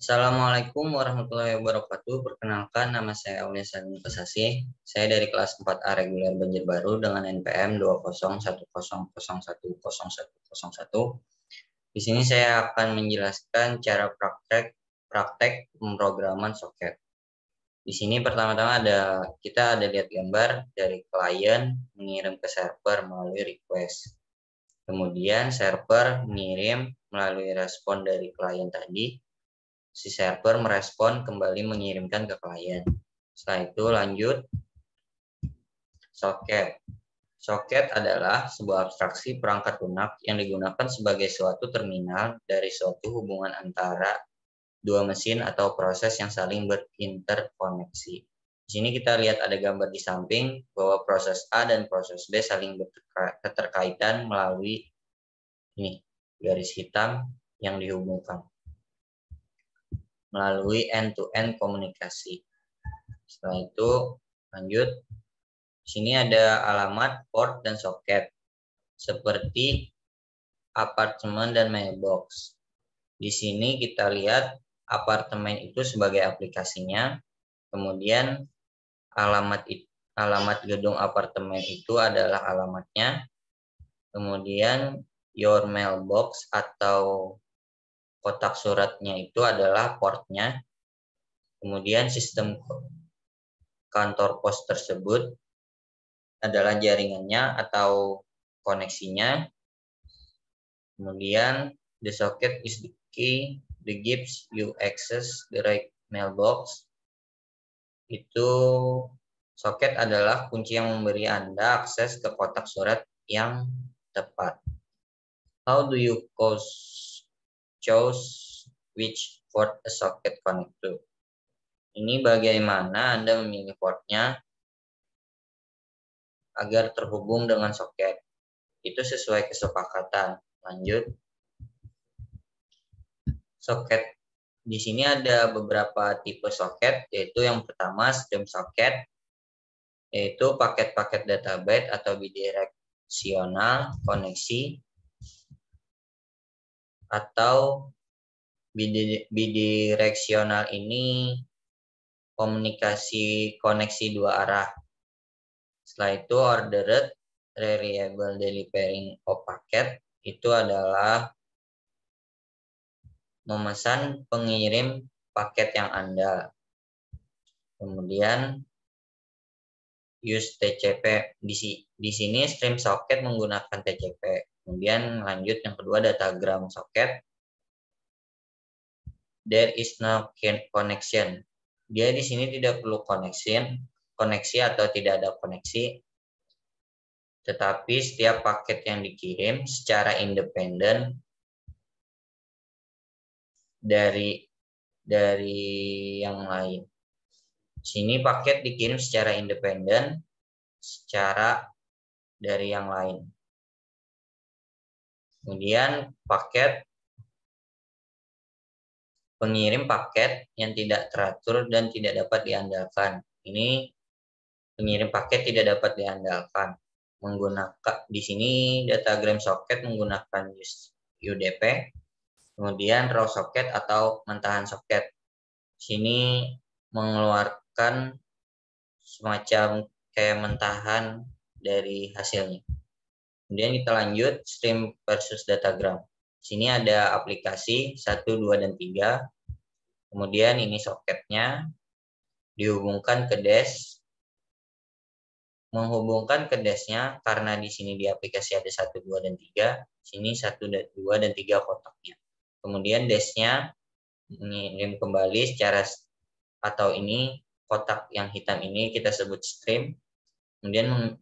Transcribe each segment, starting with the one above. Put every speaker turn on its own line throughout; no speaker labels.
Assalamualaikum warahmatullahi wabarakatuh. Perkenalkan, nama saya Aulia Salim Investasi. Saya dari kelas 4A reguler Banjarbaru dengan NPM 20100101101. Di sini saya akan menjelaskan cara praktek pemrograman soket. Di sini pertama-tama kita ada lihat gambar dari klien mengirim ke server melalui request. Kemudian server mengirim melalui respon dari klien tadi. Si server merespon kembali mengirimkan ke klien. Setelah itu lanjut soket. Soket adalah sebuah abstraksi perangkat lunak yang digunakan sebagai suatu terminal dari suatu hubungan antara dua mesin atau proses yang saling berinterkoneksi. Di sini kita lihat ada gambar di samping bahwa proses A dan proses B saling keterkaitan melalui ini garis hitam yang dihubungkan melalui end-to-end komunikasi. Setelah itu lanjut. Di sini ada alamat, port, dan soket seperti apartemen dan mailbox. Di sini kita lihat apartemen itu sebagai aplikasinya. Kemudian alamat gedung apartemen itu adalah alamatnya. Kemudian your mailbox atau kotak suratnya itu adalah portnya. Kemudian sistem kantor pos tersebut adalah jaringannya atau koneksinya. Kemudian the socket is the key that gives you access the right mailbox. Itu soket adalah kunci yang memberi Anda akses ke kotak surat yang tepat. How do you choose which port a socket connect to? Ini bagaimana Anda memilih portnya agar terhubung dengan soket. Itu sesuai kesepakatan. Lanjut. Soket. Di sini ada beberapa tipe soket, yaitu yang pertama stream soket, yaitu paket-paket data byte atau bidireksional koneksi, atau bidireksional ini koneksi dua arah. Setelah itu ordered reliable delivering of packet, itu adalah memesan pengirim paket yang andal. Kemudian use TCP. Di sini stream socket menggunakan TCP. Kemudian lanjut yang kedua datagram socket. There is no connection. Dia di sini tidak perlu koneksi atau tidak ada koneksi. Tetapi setiap paket yang dikirim secara independen dari yang lain. Sini paket dikirim secara independen dari yang lain. Kemudian pengirim paket yang tidak teratur dan tidak dapat diandalkan. Ini pengirim paket tidak dapat diandalkan. Di sini datagram soket menggunakan UDP. Kemudian raw socket atau mentahan socket. Sini mengeluarkan semacam kayak mentahan dari hasilnya. Kemudian kita lanjut stream versus datagram. Sini ada aplikasi 1, 2, dan 3. Kemudian ini soketnya dihubungkan ke dash. Menghubungkan ke dashnya karena di sini di aplikasi ada 1, 2, dan 3. Sini 1, 2, dan 3 kotaknya. Kemudian dashnya mengirim kembali atau ini kotak yang hitam ini kita sebut stream. Kemudian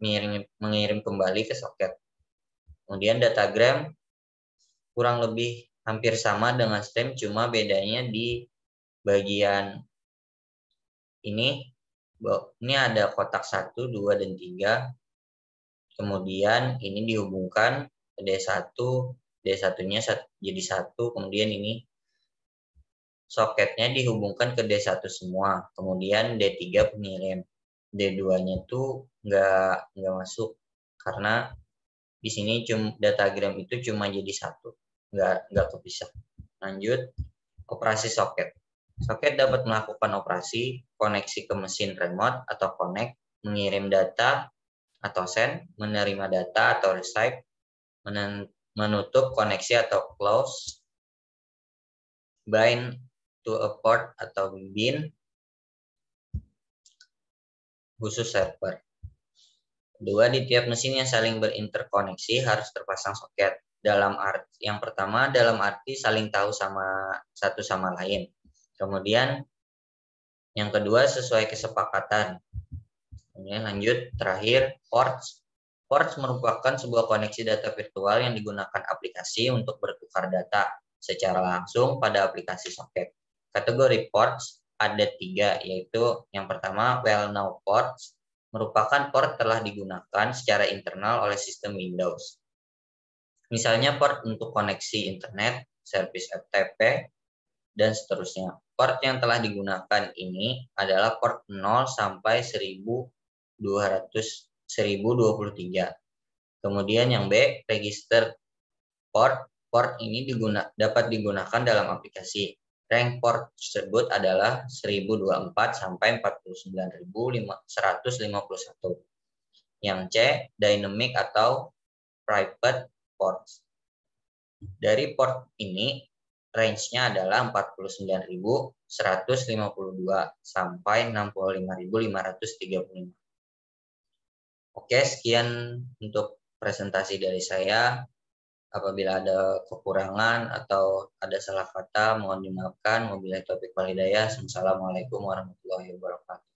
mengirim kembali ke soket. Kemudian datagram kurang lebih hampir sama dengan stream, cuma bedanya di bagian ini ada kotak 1, 2, dan 3. Kemudian ini dihubungkan ke D1, D1-nya jadi 1, kemudian ini soketnya dihubungkan ke D1 semua, kemudian D3 pengirim. D2-nya tuh nggak masuk karena di sini datagram itu cuma jadi 1, nggak kepisah. Lanjut operasi soket. Soket dapat melakukan operasi, koneksi ke mesin remote atau connect, mengirim data atau send, menerima data atau receive, menutup koneksi atau close, bind to a port atau bin, khusus server. Kedua, di tiap mesin yang saling berinterkoneksi harus terpasang soket. Yang pertama dalam arti saling tahu satu sama lain. Kemudian yang kedua sesuai kesepakatan. Kemudian lanjut terakhir ports. Ports merupakan sebuah koneksi data virtual yang digunakan aplikasi untuk bertukar data secara langsung pada aplikasi soket. Kategori ports ada 3, yaitu yang pertama well-known ports, merupakan port telah digunakan secara internal oleh sistem Windows. Misalnya port untuk koneksi internet, service FTP, dan seterusnya. Port yang telah digunakan ini adalah port 0 sampai 1023. Kemudian yang B, register port. Port ini dapat digunakan dalam aplikasi. Rank port tersebut adalah 1024 sampai 49151. Yang C, dynamic atau private ports. Dari port ini, range-nya adalah 49.152 sampai 65.535. Oke, sekian untuk presentasi dari saya. Apabila ada kekurangan atau ada salah kata, mohon dimaafkan. Wabillahi taufiq wal hidayah. Assalamualaikum warahmatullahi wabarakatuh.